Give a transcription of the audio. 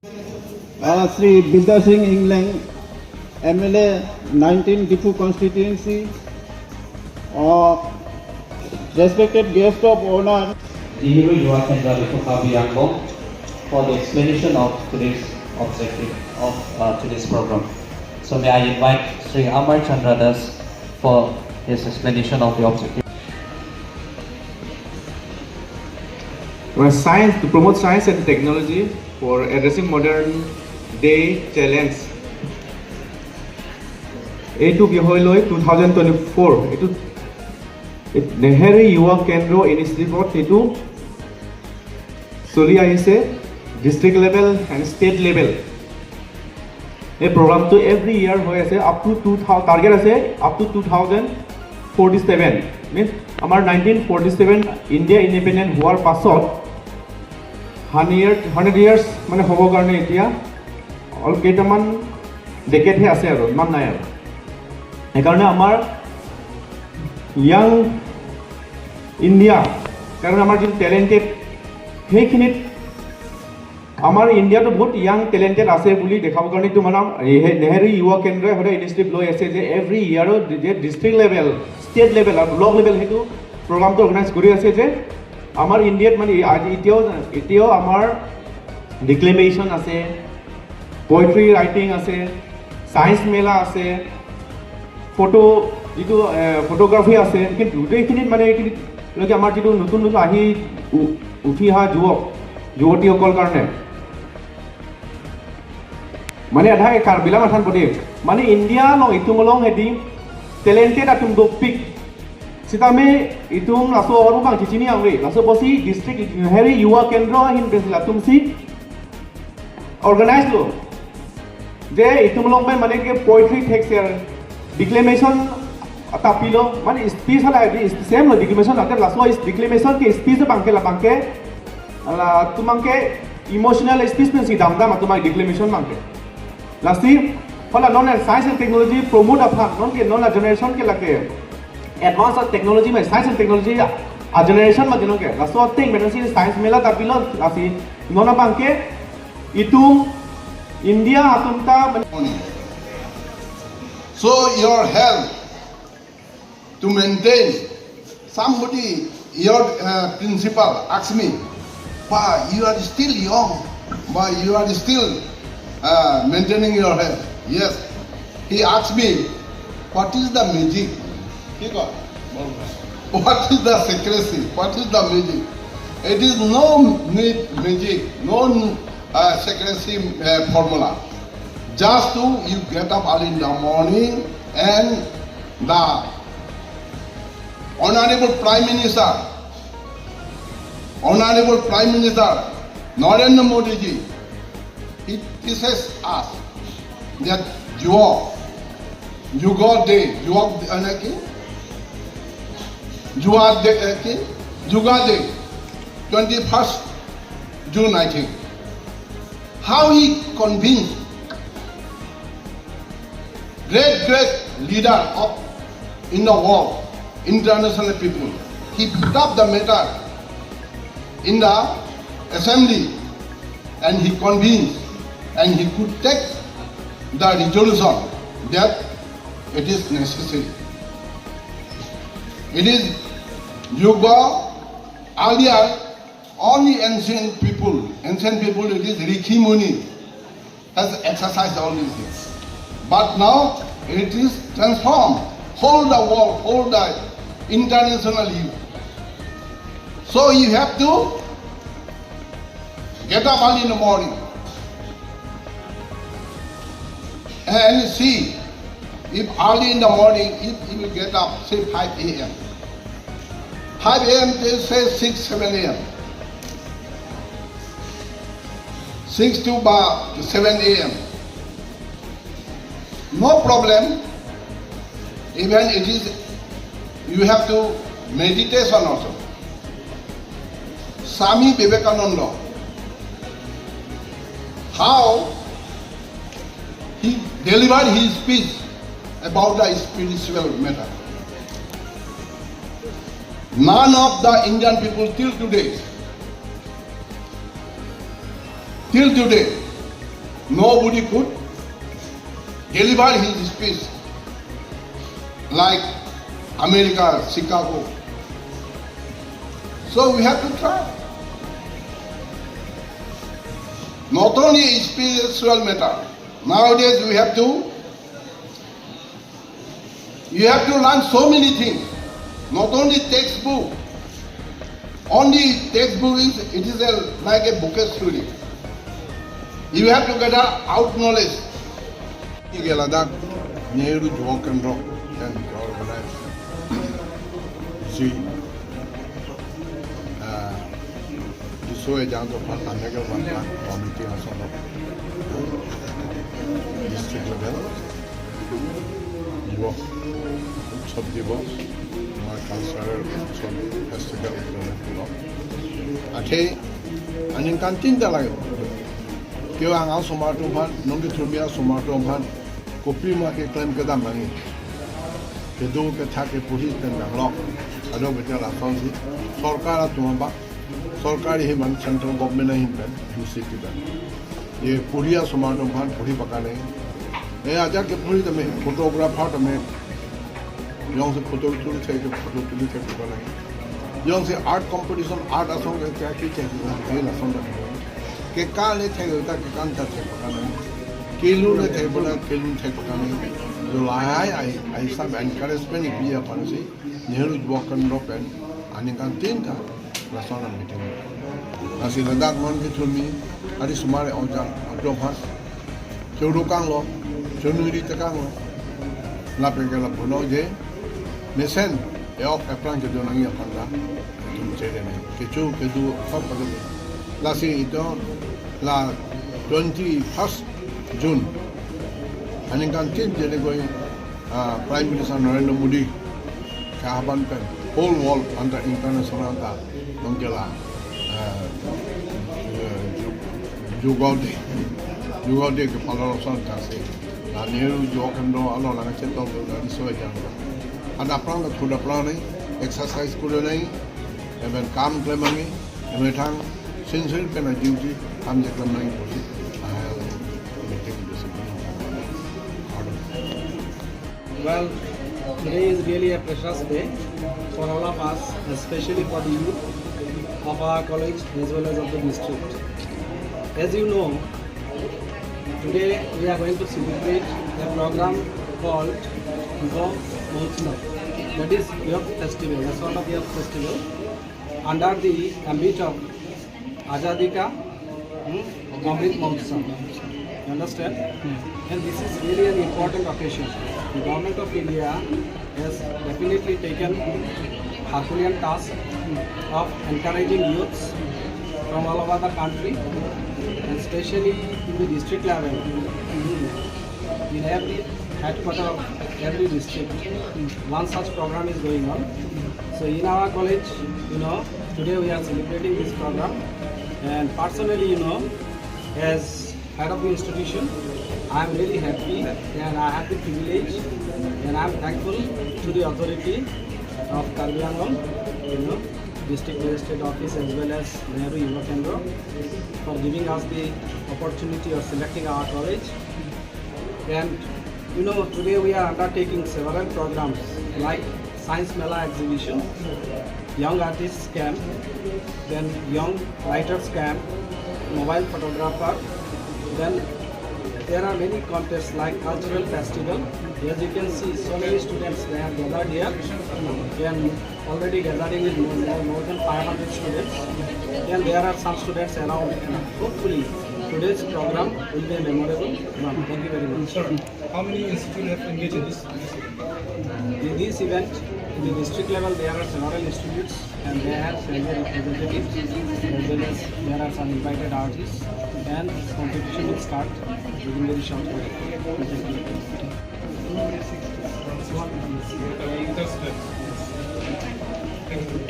Sri Bidya Singh England, MLA 19 Diphu constituency, respected guest of honor, Diphu Yuva Kendra Diphu for the explanation of today's objective of today's program. So may I invite Sri Amar Chandra Das for his explanation of the objective. Science to promote science and technology for addressing modern day challenge. এইটো বিষয় লৈ 2024 এইটো নেহেৰু যুৱ কেন্দ্ৰ ইনষ্টিটিউটত এইটো চলি আহিছে district level and state level. এই প্ৰগ্ৰামটো এভৰি ইয়াৰ হৈ আছে আপ টু 2000 টাৰ্গেট আছে আপ টু 2047 মিনছ আমাৰ 1947 ইণ্ডিয়া ইণ্ডিপেণ্ডেণ্ট হোৱাৰ পাছত 100 years মানে হ'ব কাৰণে এতিয়া অল কেইটামান ডেকেডহে আছে আৰু ইমান নাই আৰু সেইকাৰণে আমাৰ ইয়াং ইণ্ডিয়া কাৰণে আমাৰ যিটো টেলেণ্টেড সেইখিনিত আমাৰ ইণ্ডিয়াটো বহুত ইয়াং টেলেণ্টেড আছে বুলি দেখাবৰ কাৰণে এইটো মানে নেহেৰু যুৱ কেন্দ্ৰই সদায় ইনিচিয়েটিভ লৈ আছে যে এভৰি ইয়াৰত যে ডিষ্ট্ৰিক্ট লেভেল ষ্টেট লেভেল আৰু ব্লক লেভেল সেইটো প্ৰগ্ৰামটো অৰ্গেনাইজ কৰি আছে যে আমাৰ ইণ্ডিয়াত মানে এতিয়াও আমাৰ ডিক্লেমেশ্যন আছে, পয়েট্ৰি ৰাইটিং আছে, ছায়েন্স মেলা আছে, যিটো ফটোগ্ৰাফী আছে, কিন্তু গোটেইখিনিত মানে এইখিনিলৈকে আমাৰ যিটো নতুন নতুন আহি উঠি অহা যুৱতীসকলৰ কাৰণে মানে আধা কাৰ্বিলা মাথান প্ৰতি মানে ইণ্ডিয়া লং ইটুমলং হেদি টেলেণ্টেড আতুম দপিক Sitame itung laso oru bang cicini angri laso posi district Neheru Yuva Kendra hin besila tumsi organize lo je itung long ben mane ke poetry text ya declamation atapilo mane speech hala di same lo declamation atar laso is declamation ke speech bangke la bangke ala tumangke emotional speech men si damdam atumai declamation bangke lasti hala non science and technology promote apha non ke non generation ke lake advance of technology में science and technology a generation में जिन्हों के last thing में नसी science Mela तापिलो Lasi Nona Banke इतुम India आतुमता So your health to maintain somebody your principal asked me why you are still young why you are still maintaining your health yes he asked me what is the magic what is the secrecy? What is the magic? It is no magic, no secrecy formula. Just to you get up early in the morning and the Honorable Prime Minister, Narendra Modi ji, he teaches us that Yuga Day, Yuga Day, 21st June, I think. How he convinced great leader in the world, international people. He put up the matter in the assembly and he convinced and he could take the resolution that it is necessary. It is yoga. Earlier, only ancient people, it is Rikhi Muni has exercised all these things. But now it is transformed. Whole the world, whole the international youth. So you have to get up early in the morning and see. If early in the morning, if you will get up, say 5 a.m. 5 a.m. they say 6, 7 a.m. 6 to 7 a.m. No problem. Even it is, you have to meditation also. Swami Vivekananda, how he delivered his speech about the spiritual matter. None of the Indian people till today nobody could deliver his speech like America, Chicago. So we have to try. Not only spiritual matter. Nowadays you have to learn so many things. Not only textbook. Only textbook is like a book story. You have to get out knowledge. Ladakh, Nehru Yuva Kendra can organize. See, so a jump of Anega committee or something. District level. Yuva, Subdivos, my cultural festival. Okay, and in Cantinda like. Kau angau sumarto pan, nunggu turbia sumarto pan, kopi makan klaim kita mangi. Kedua kita ke polis dan banglok, ada betul lah sonsi. Sarkar tu apa? Sarkar ini man central government ini kan, district kan. Ye polis sumarto pan, polis pakai ni. Aja ke polis tu fotografer tu yang se foto tulis saya pakai ni. Yang se art competition, art asong kita cakap ni lah sonda. Que cale te gusta que canta te pagana que lune te pagana que lune te pagana yo la ai सब encouragement पिया पानसी नेहरू युवा केंद्र pen आणि kantinta la sona meeting asi ladak mon ke thumi ari sumare onjang adom has chodo kang lo chonuri te kang lo la pe la bono je mesen e of plan ke do nangi apanda tum chede ne ke chu ke du fap pa la si ito la 21st June and in canteen jene going Prime Minister Narendra Modi kahaban pen whole world under international ta nongkela jugode ke palorosan ta se la Nehru Yuva Kendra alo la cheto la so janga ada prang thuda plan exercise kure nai even kam klemangi emetang sincere pena duty am the claiming police meeting discipline. Well, today is really a precious day for all of us, especially for the youth of our college as well as of the district. As you know, today we are going to celebrate a program called Yuva Mahotsav, that is Youth Festival, a sort of Youth Festival under the ambit of Azadi Ka Amrit Mahotsav. You understand? And this is really an important occasion. The government of India has definitely taken Herculean task of encouraging youths from all over the country, and especially in the district level, in every headquarter of every district, one such program is going on. So in our college, today we are celebrating this program, and personally, as head of the institution, I am really happy and I have the privilege and I am thankful to the authority of Karbi Anglong, District Magistrate Office as well as Nehru Yuva Kendra for giving us the opportunity of selecting our college. And today we are undertaking several programs like Science Mela exhibition, Young Artists Camp, then Young Writers Camp, Mobile Photographer, then there are many contests like Cultural Festival. As you can see, so many students they have gathered here, and already gathering with more than 500 students, and there are some students around. Hopefully, today's program will be a memorable one. Thank you very much. Sir, how many institutes have engaged in this? In this event, in the district level, there are several institutes and they have several representatives, as well as there are some invited artists, and competition will start within very short time. Thank you.